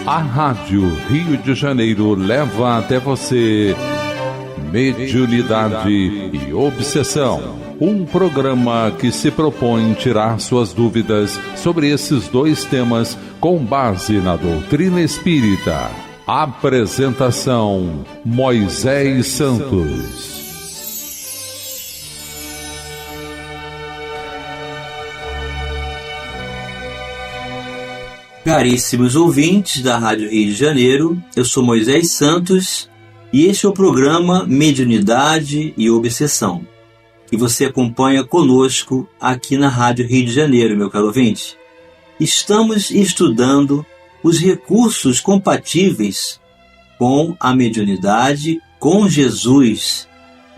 A Rádio Rio de Janeiro leva até você Mediunidade e Obsessão. Um programa que se propõe tirar suas dúvidas sobre esses dois temas com base na doutrina espírita. Apresentação: Moisés Santos. Caríssimos ouvintes da Rádio Rio de Janeiro, eu sou Moisés Santos e este é o programa Mediunidade e Obsessão, que você acompanha conosco aqui na Rádio Rio de Janeiro, meu caro ouvinte. Estamos estudando os recursos compatíveis com a mediunidade, com Jesus,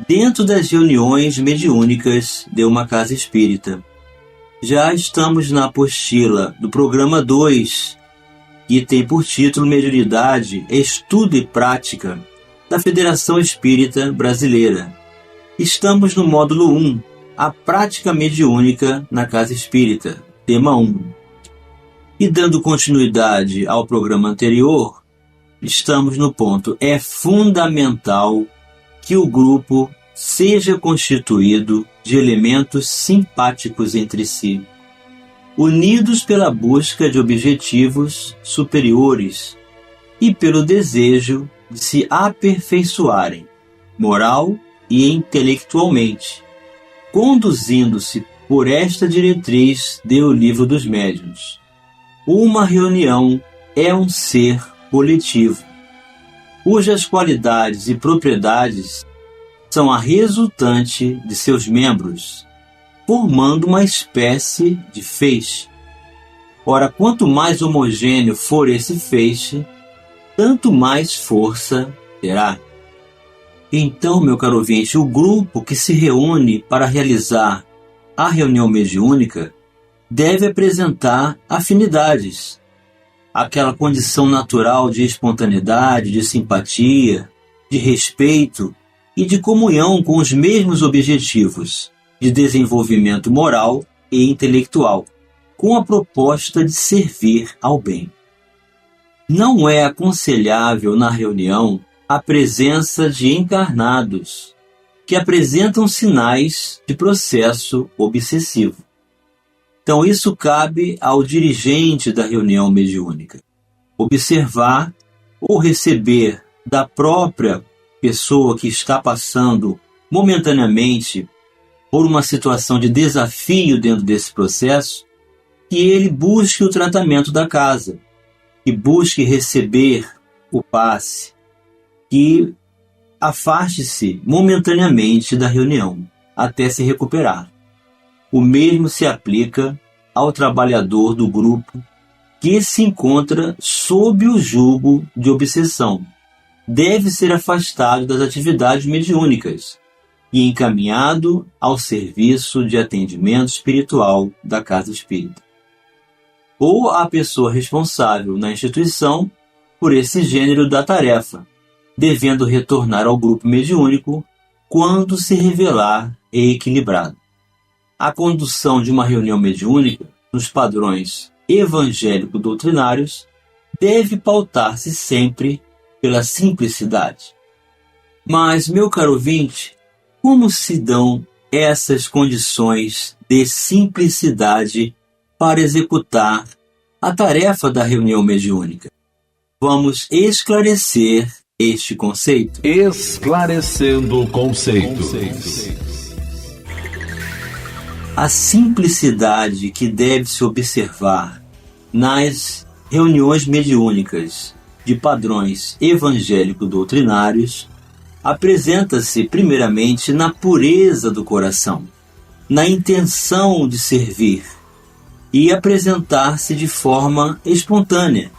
dentro das reuniões mediúnicas de uma casa espírita. Já estamos na apostila do programa 2, que tem por título Mediunidade, Estudo e Prática, da Federação Espírita Brasileira. Estamos no módulo 1, a prática mediúnica na casa espírita, tema 1. E dando continuidade ao programa anterior, estamos no ponto: é fundamental que o grupo seja constituído de elementos simpáticos entre si, unidos pela busca de objetivos superiores e pelo desejo de se aperfeiçoarem, moral e intelectualmente, conduzindo-se por esta diretriz do Livro dos Médiuns. Uma reunião é um ser coletivo, cujas qualidades e propriedades são a resultante de seus membros, formando uma espécie de feixe. Ora, quanto mais homogêneo for esse feixe, tanto mais força terá. Então, meu caro ouvinte, o grupo que se reúne para realizar a reunião mediúnica deve apresentar afinidades, aquela condição natural de espontaneidade, de simpatia, de respeito e de comunhão com os mesmos objetivos de desenvolvimento moral e intelectual, com a proposta de servir ao bem. Não é aconselhável na reunião a presença de encarnados que apresentam sinais de processo obsessivo. Então isso cabe ao dirigente da reunião mediúnica observar ou receber da própria pessoa que está passando momentaneamente por uma situação de desafio dentro desse processo, que ele busque o tratamento da casa, que busque receber o passe, que afaste-se momentaneamente da reunião, até se recuperar. O mesmo se aplica ao trabalhador do grupo que se encontra sob o jugo de obsessão. Deve ser afastado das atividades mediúnicas e encaminhado ao serviço de atendimento espiritual da casa espírita, ou a pessoa responsável na instituição por esse gênero da tarefa, devendo retornar ao grupo mediúnico quando se revelar equilibrado. A condução de uma reunião mediúnica, nos padrões evangélico-doutrinários, deve pautar-se sempre pela simplicidade. Mas, meu caro ouvinte, como se dão essas condições de simplicidade para executar a tarefa da reunião mediúnica? Vamos esclarecer este conceito. Esclarecendo conceitos. A simplicidade que deve se observar nas reuniões mediúnicas de padrões evangélico-doutrinários apresenta-se primeiramente na pureza do coração, na intenção de servir e apresentar-se de forma espontânea,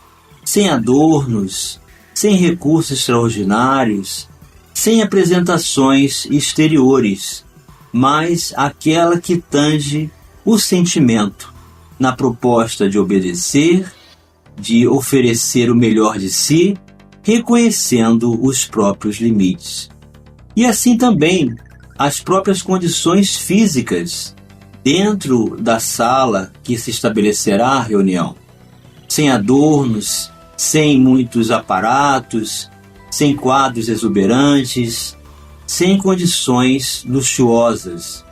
sem adornos, sem recursos extraordinários, sem apresentações exteriores, mas aquela que tange o sentimento, na proposta de obedecer, de oferecer o melhor de si, reconhecendo os próprios limites. E assim também as próprias condições físicas dentro da sala que se estabelecerá a reunião, sem adornos, sem muitos aparatos, sem quadros exuberantes, sem condições luxuosas.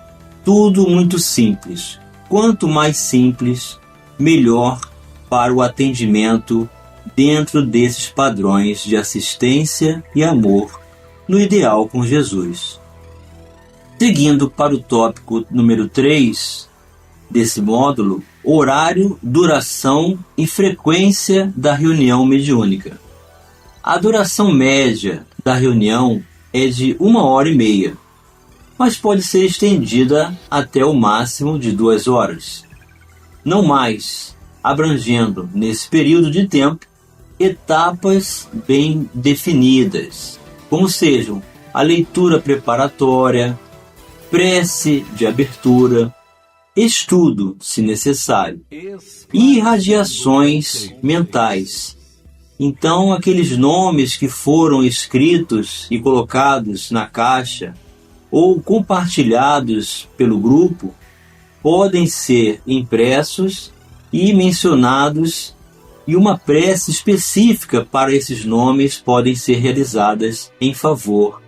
Tudo muito simples. Quanto mais simples, melhor para o atendimento dentro desses padrões de assistência e amor no ideal com Jesus. Seguindo para o tópico número 3 desse módulo, horário, duração e frequência da reunião mediúnica. A duração média da reunião é de 1h30, mas pode ser estendida até o máximo de 2 horas. Não mais, abrangendo nesse período de tempo etapas bem definidas, como sejam a leitura preparatória, prece de abertura, estudo, se necessário, e irradiações mentais. Então, aqueles nomes que foram escritos e colocados na caixa ou compartilhados pelo grupo podem ser impressos e mencionados, e uma prece específica para esses nomes podem ser realizadas em favor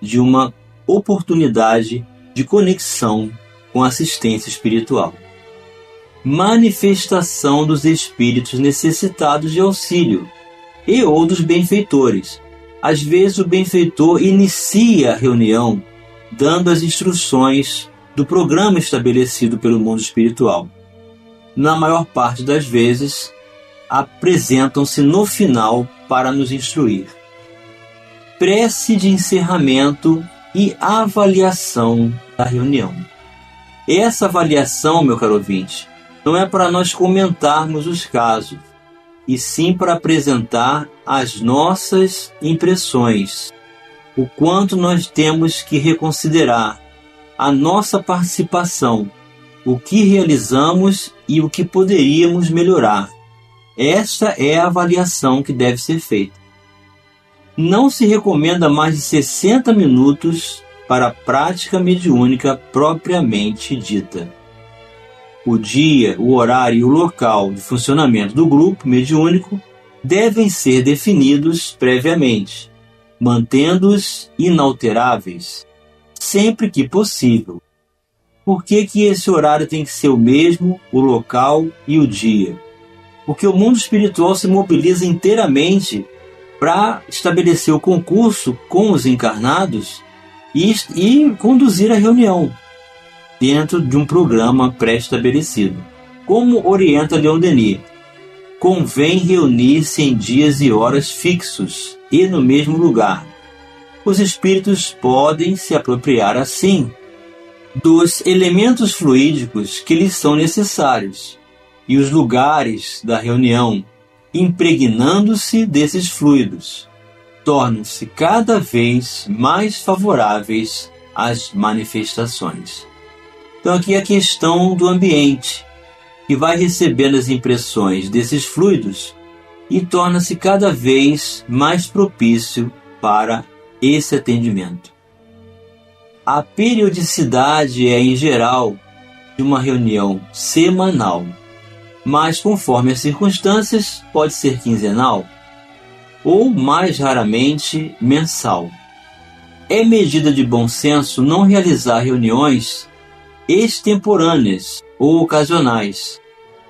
de uma oportunidade de conexão com assistência espiritual. Manifestação dos espíritos necessitados de auxílio e ou dos benfeitores. Às vezes o benfeitor inicia a reunião dando as instruções do programa estabelecido pelo mundo espiritual. Na maior parte das vezes, apresentam-se no final para nos instruir. Prece de encerramento e avaliação da reunião. Essa avaliação, meu caro ouvinte, não é para nós comentarmos os casos, e sim para apresentar as nossas impressões, o quanto nós temos que reconsiderar a nossa participação, o que realizamos e o que poderíamos melhorar. Esta é a avaliação que deve ser feita. Não se recomenda mais de 60 minutos para a prática mediúnica propriamente dita. O dia, o horário e o local de funcionamento do grupo mediúnico devem ser definidos previamente, mantendo-os inalteráveis, sempre que possível. Por que esse horário tem que ser o mesmo, o local e o dia? Porque o mundo espiritual se mobiliza inteiramente para estabelecer o concurso com os encarnados e conduzir a reunião dentro de um programa pré-estabelecido. Como orienta Leon Denis, convém reunir-se em dias e horas fixos e no mesmo lugar. Os espíritos podem se apropriar assim dos elementos fluídicos que lhes são necessários e os lugares da reunião, impregnando-se desses fluidos, tornam-se cada vez mais favoráveis às manifestações. Então aqui é a questão do ambiente, que vai recebendo as impressões desses fluidos e torna-se cada vez mais propício para esse atendimento. A periodicidade é, em geral, de uma reunião semanal, mas conforme as circunstâncias pode ser quinzenal ou, mais raramente, mensal. É medida de bom senso não realizar reuniões extemporâneas ou ocasionais,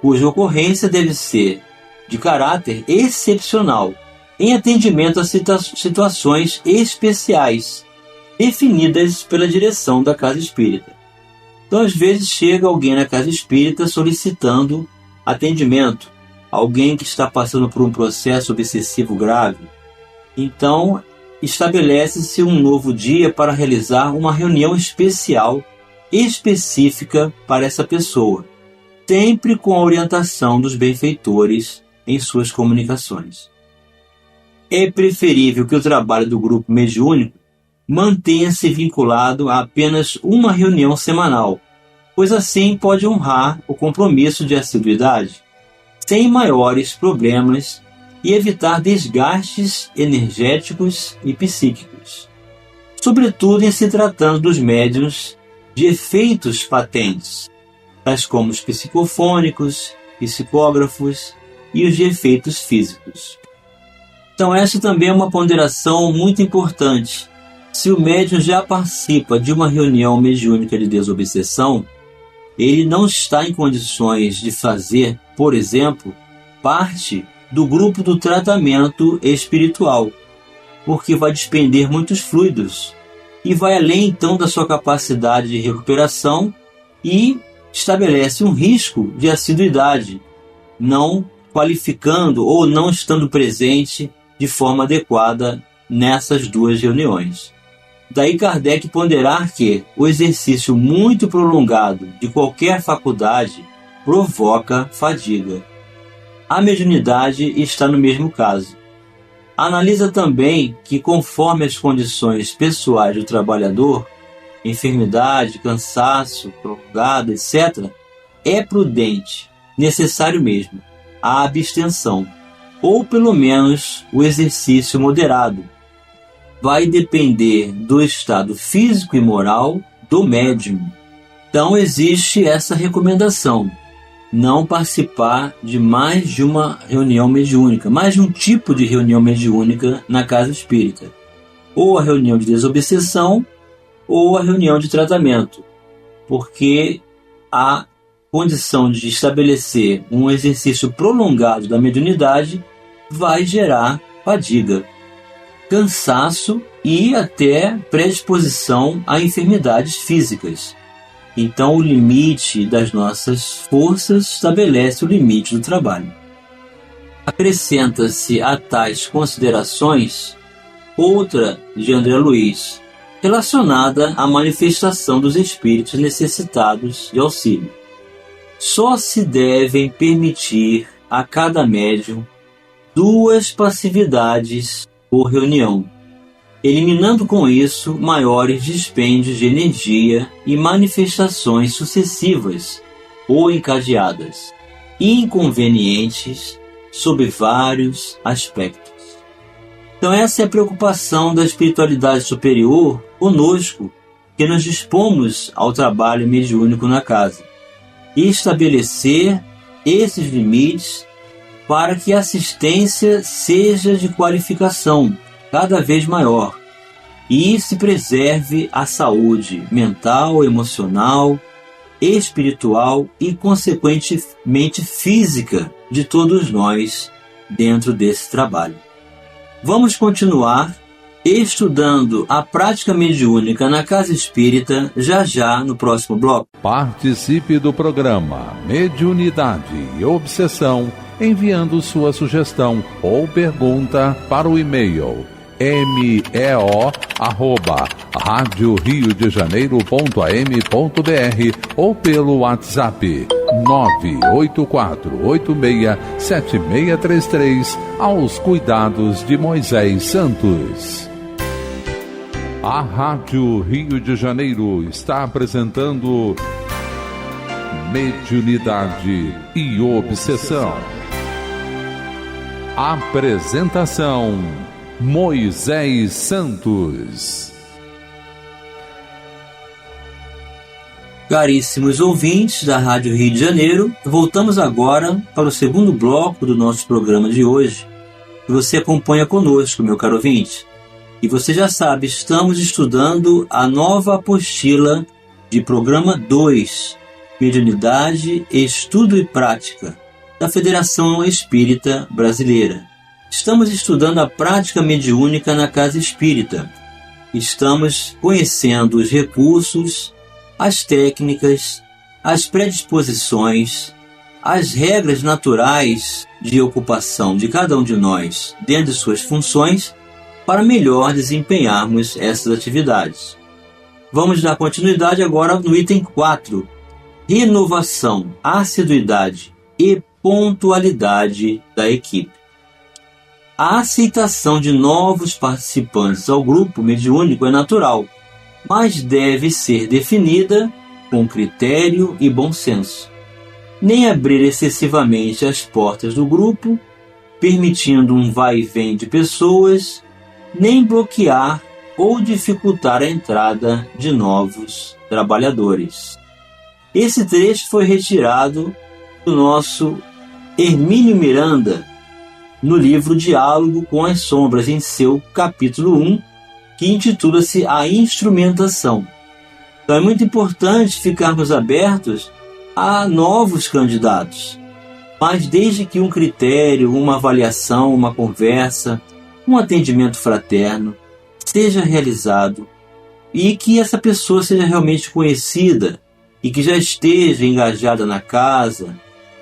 cuja ocorrência deve ser de caráter excepcional, em atendimento a situações especiais, definidas pela direção da casa espírita. Então, às vezes, chega alguém na casa espírita solicitando atendimento, alguém que está passando por um processo obsessivo grave. Então, estabelece-se um novo dia para realizar uma reunião especial, específica para essa pessoa, sempre com a orientação dos benfeitores em suas comunicações. É preferível que o trabalho do grupo mediúnico mantenha-se vinculado a apenas uma reunião semanal, pois assim pode honrar o compromisso de assiduidade, sem maiores problemas, e evitar desgastes energéticos e psíquicos, sobretudo em se tratando dos médiuns de efeitos patentes, tais como os psicofônicos, psicógrafos e os de efeitos físicos. Então essa também é uma ponderação muito importante. Se o médium já participa de uma reunião mediúnica de desobsessão, ele não está em condições de fazer, por exemplo, parte do grupo do tratamento espiritual, porque vai despender muitos fluidos e vai além então da sua capacidade de recuperação e estabelece um risco de assiduidade, não qualificando ou não estando presente de forma adequada nessas duas reuniões. Daí Kardec ponderar que o exercício muito prolongado de qualquer faculdade provoca fadiga. A mediunidade está no mesmo caso. Analisa também que, conforme as condições pessoais do trabalhador, enfermidade, cansaço prolongado, etc., é prudente, necessário mesmo, a abstenção, ou pelo menos o exercício moderado. Vai depender do estado físico e moral do médium. Então existe essa recomendação: não participar de mais de uma reunião mediúnica, mais de um tipo de reunião mediúnica na casa espírita, ou a reunião de desobsessão ou a reunião de tratamento, porque a condição de estabelecer um exercício prolongado da mediunidade vai gerar fadiga, cansaço e até predisposição a enfermidades físicas. Então o limite das nossas forças estabelece o limite do trabalho. Acrescenta-se a tais considerações outra de André Luiz, relacionada à manifestação dos espíritos necessitados de auxílio. Só se devem permitir a cada médium 2 passividades por reunião, eliminando com isso maiores dispêndios de energia e manifestações sucessivas ou encadeadas, inconvenientes sob vários aspectos. Então essa é a preocupação da espiritualidade superior conosco, que nos dispomos ao trabalho mediúnico na casa, e estabelecer esses limites para que a assistência seja de qualificação cada vez maior e se preserve a saúde mental, emocional, espiritual e, consequentemente, física de todos nós dentro desse trabalho. Vamos continuar estudando a prática mediúnica na casa espírita já no próximo bloco. Participe do programa Mediunidade e Obsessão enviando sua sugestão ou pergunta para o e-mail meo@radioriodejaneiro.am.br ou pelo WhatsApp 984867633 aos cuidados de Moisés Santos. A Rádio Rio de Janeiro está apresentando Mediunidade e Obsessão. Apresentação: Moisés Santos. Caríssimos ouvintes da Rádio Rio de Janeiro, voltamos agora para o segundo bloco do nosso programa de hoje, que você acompanha conosco, meu caro ouvinte. E você já sabe, estamos estudando a nova apostila de programa 2, Mediunidade, Estudo e Prática, da Federação Espírita Brasileira. Estamos estudando a prática mediúnica na casa espírita. Estamos conhecendo os recursos, as técnicas, as predisposições, as regras naturais de ocupação de cada um de nós dentro de suas funções para melhor desempenharmos essas atividades. Vamos dar continuidade agora no item 4, renovação, assiduidade e pontualidade da equipe. A aceitação de novos participantes ao grupo mediúnico é natural, mas deve ser definida com critério e bom senso. Nem abrir excessivamente as portas do grupo, permitindo um vai e vem de pessoas, nem bloquear ou dificultar a entrada de novos trabalhadores. Esse trecho foi retirado do nosso Hermínio Miranda, no livro Diálogo com as Sombras, em seu capítulo 1, que intitula-se A Instrumentação. Então é muito importante ficarmos abertos a novos candidatos, mas desde que um critério, uma avaliação, uma conversa, um atendimento fraterno seja realizado e que essa pessoa seja realmente conhecida e que já esteja engajada na casa,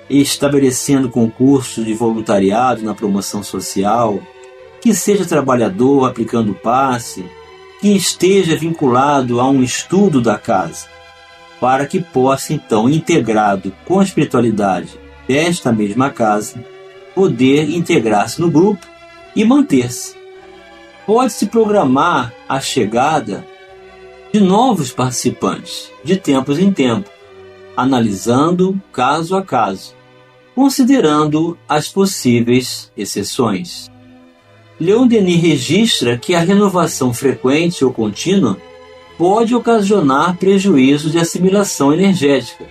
estabelecendo concursos de voluntariado na promoção social, que seja trabalhador aplicando passe, que esteja vinculado a um estudo da casa, para que possa então, integrado com a espiritualidade desta mesma casa, poder integrar-se no grupo e manter-se. Pode-se programar a chegada de novos participantes, de tempos em tempo, analisando caso a caso, considerando as possíveis exceções. Leon Denis registra que a renovação frequente ou contínua pode ocasionar prejuízo de assimilação energética.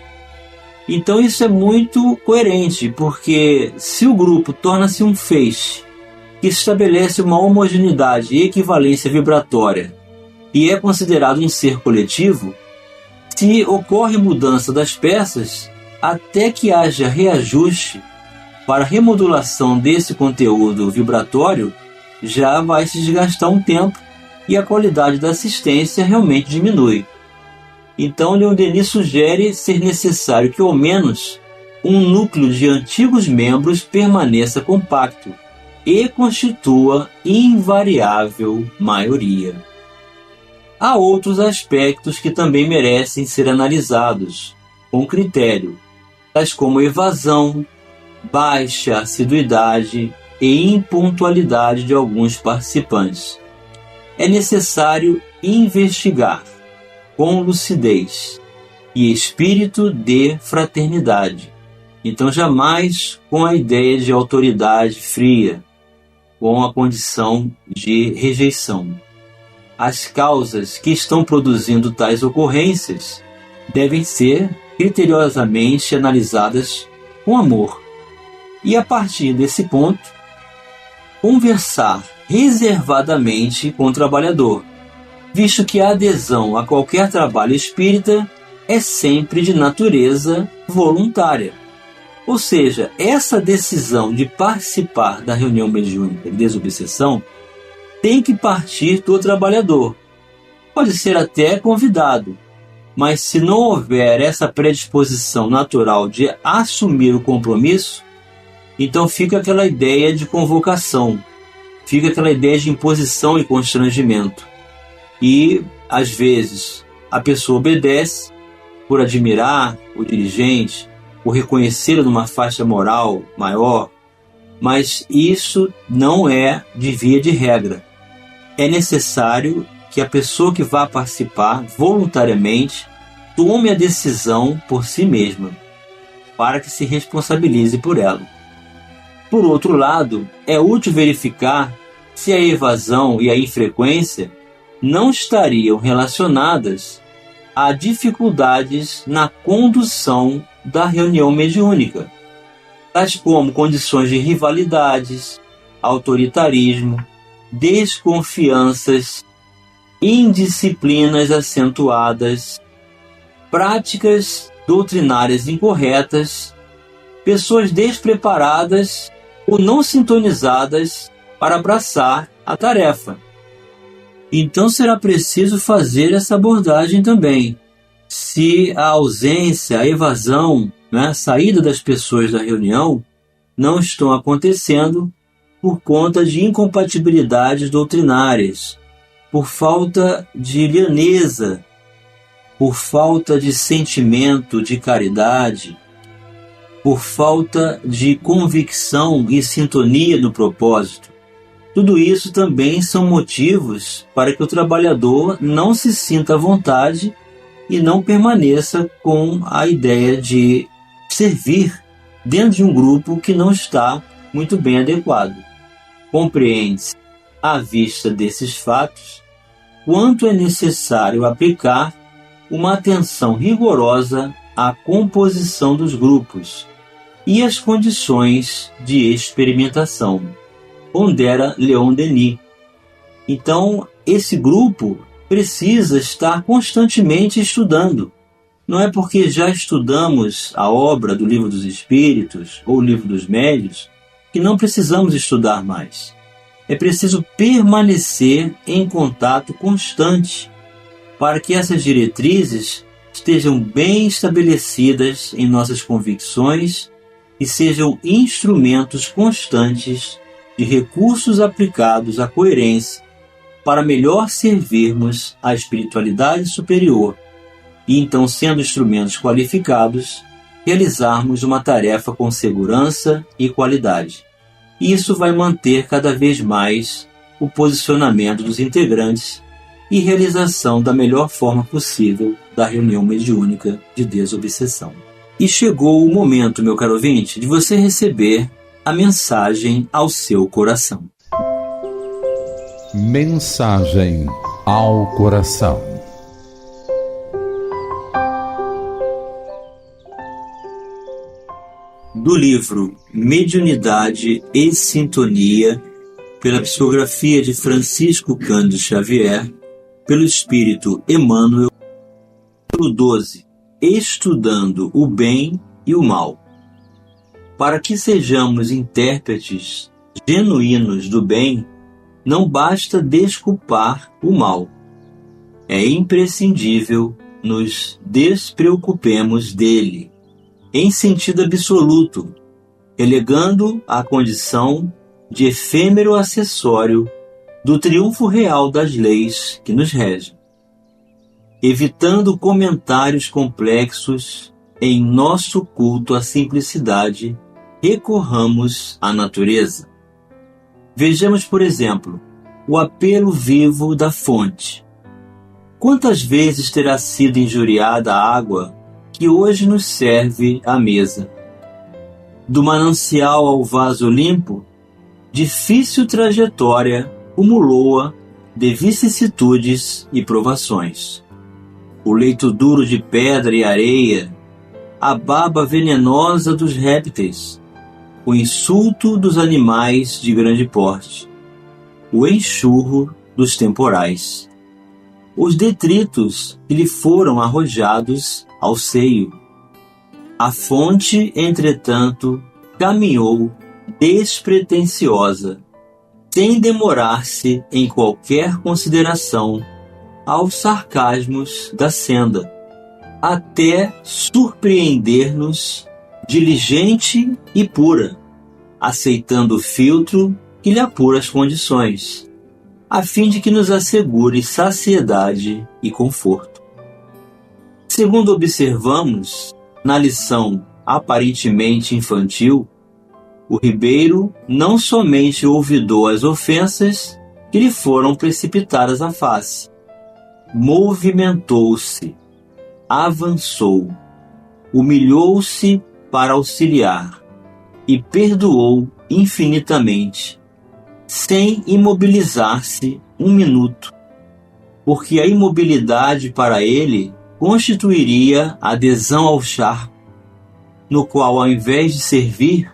Então isso é muito coerente, porque se o grupo torna-se um feixe que estabelece uma homogeneidade e equivalência vibratória e é considerado um ser coletivo, se ocorre mudança das peças, até que haja reajuste para remodulação desse conteúdo vibratório, já vai se desgastar um tempo e a qualidade da assistência realmente diminui. Então, Leon Denis sugere ser necessário que ao menos um núcleo de antigos membros permaneça compacto e constitua invariável maioria. Há outros aspectos que também merecem ser analisados com critério, tais como evasão, baixa assiduidade e impontualidade de alguns participantes. É necessário investigar com lucidez e espírito de fraternidade. Então, jamais com a ideia de autoridade fria, com a condição de rejeição. As causas que estão produzindo tais ocorrências devem ser criteriosamente analisadas com amor. E a partir desse ponto, conversar reservadamente com o trabalhador, visto que a adesão a qualquer trabalho espírita é sempre de natureza voluntária. Ou seja, essa decisão de participar da reunião mediúnica de desobsessão tem que partir do trabalhador. Pode ser até convidado, mas se não houver essa predisposição natural de assumir o compromisso, então fica aquela ideia de convocação, fica aquela ideia de imposição e constrangimento. E, às vezes, a pessoa obedece por admirar o dirigente, por reconhecê-lo numa faixa moral maior, mas isso não é de via de regra. É necessário que a pessoa que vá participar voluntariamente tome a decisão por si mesma, para que se responsabilize por ela. Por outro lado, é útil verificar se a evasão e a infrequência não estariam relacionadas a dificuldades na condução da reunião mediúnica, tais como condições de rivalidades, autoritarismo, desconfianças, indisciplinas acentuadas, práticas doutrinárias incorretas, pessoas despreparadas ou não sintonizadas para abraçar a tarefa. Então será preciso fazer essa abordagem também. Se a ausência, a evasão, a saída das pessoas da reunião não estão acontecendo por conta de incompatibilidades doutrinárias, por falta de lhaneza, por falta de sentimento de caridade, por falta de convicção e sintonia no propósito. Tudo isso também são motivos para que o trabalhador não se sinta à vontade e não permaneça com a ideia de servir dentro de um grupo que não está muito bem adequado. Compreende-se, à vista desses fatos, quanto é necessário aplicar uma atenção rigorosa à composição dos grupos e às condições de experimentação. pondera Leon Denis. Então, esse grupo precisa estar constantemente estudando. Não é porque já estudamos a obra do Livro dos Espíritos ou o Livro dos Médiuns que não precisamos estudar mais. É preciso permanecer em contato constante para que essas diretrizes estejam bem estabelecidas em nossas convicções e sejam instrumentos constantes de recursos aplicados à coerência para melhor servirmos à espiritualidade superior e então, sendo instrumentos qualificados, realizarmos uma tarefa com segurança e qualidade. Isso vai manter cada vez mais o posicionamento dos integrantes e realização da melhor forma possível da reunião mediúnica de desobsessão. E chegou o momento, meu caro ouvinte, de você receber a mensagem ao seu coração. Mensagem ao coração. Do livro Mediunidade e Sintonia, pela psicografia de Francisco Cândido Xavier, pelo Espírito Emmanuel, capítulo 12, Estudando o Bem e o Mal. Para que sejamos intérpretes genuínos do bem, não basta desculpar o mal. É imprescindível nos despreocupemos dele, em sentido absoluto, relegando a condição de efêmero acessório do triunfo real das leis que nos regem. Evitando comentários complexos em nosso culto à simplicidade, recorramos à natureza. Vejamos, por exemplo, o apelo vivo da fonte. Quantas vezes terá sido injuriada a água que hoje nos serve à mesa? Do manancial ao vaso limpo, difícil trajetória cumulou-a de vicissitudes e provações. O leito duro de pedra e areia, a baba venenosa dos répteis, o insulto dos animais de grande porte, o enxurro dos temporais, os detritos que lhe foram arrojados ao seio. A fonte, entretanto, caminhou despretensiosa, sem demorar-se em qualquer consideração aos sarcasmos da senda, até surpreender-nos diligente e pura, aceitando o filtro que lhe apura as condições, a fim de que nos assegure saciedade e conforto. Segundo observamos, na lição aparentemente infantil, o ribeiro não somente olvidou as ofensas que lhe foram precipitadas à face, movimentou-se, avançou, humilhou-se para auxiliar e perdoou infinitamente, sem imobilizar-se um minuto, porque a imobilidade para ele constituiria adesão ao charco, no qual, ao invés de servir,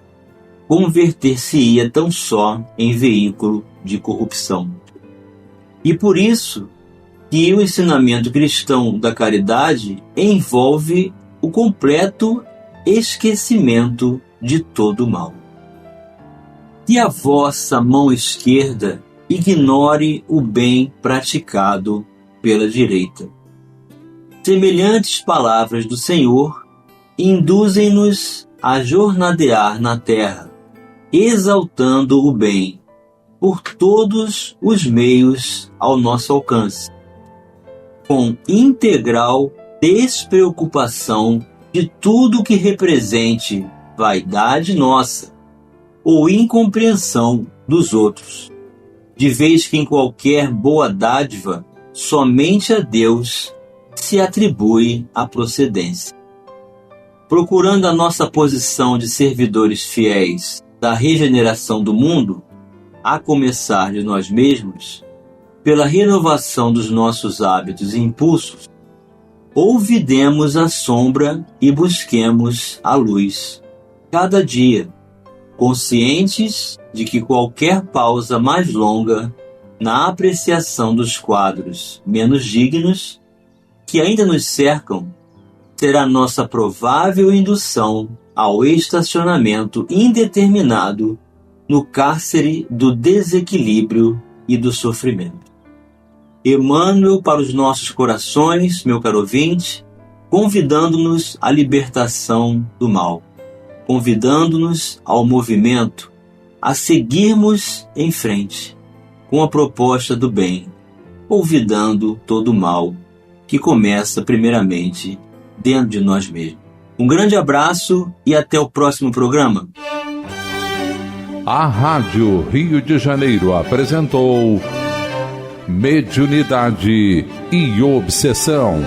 converter-se-ia tão só em veículo de corrupção. E por isso que o ensinamento cristão da caridade envolve o completo esquecimento de todo o mal. Que a vossa mão esquerda ignore o bem praticado pela direita. Semelhantes palavras do Senhor induzem-nos a jornadear na terra, exaltando o bem por todos os meios ao nosso alcance, com integral despreocupação de tudo que represente vaidade nossa ou incompreensão dos outros, de vez que em qualquer boa dádiva somente a Deus se atribui a procedência. Procurando a nossa posição de servidores fiéis da regeneração do mundo, a começar de nós mesmos, pela renovação dos nossos hábitos e impulsos, olvidemos a sombra e busquemos a luz, cada dia, conscientes de que qualquer pausa mais longa na apreciação dos quadros menos dignos que ainda nos cercam será nossa provável indução ao estacionamento indeterminado no cárcere do desequilíbrio e do sofrimento. Emmanuel para os nossos corações, meu caro ouvinte, convidando-nos à libertação do mal, convidando-nos ao movimento, a seguirmos em frente com a proposta do bem, olvidando todo o mal que começa primeiramente dentro de nós mesmos. Um grande abraço e até o próximo programa. A Rádio Rio de Janeiro apresentou Mediunidade e Obsessão.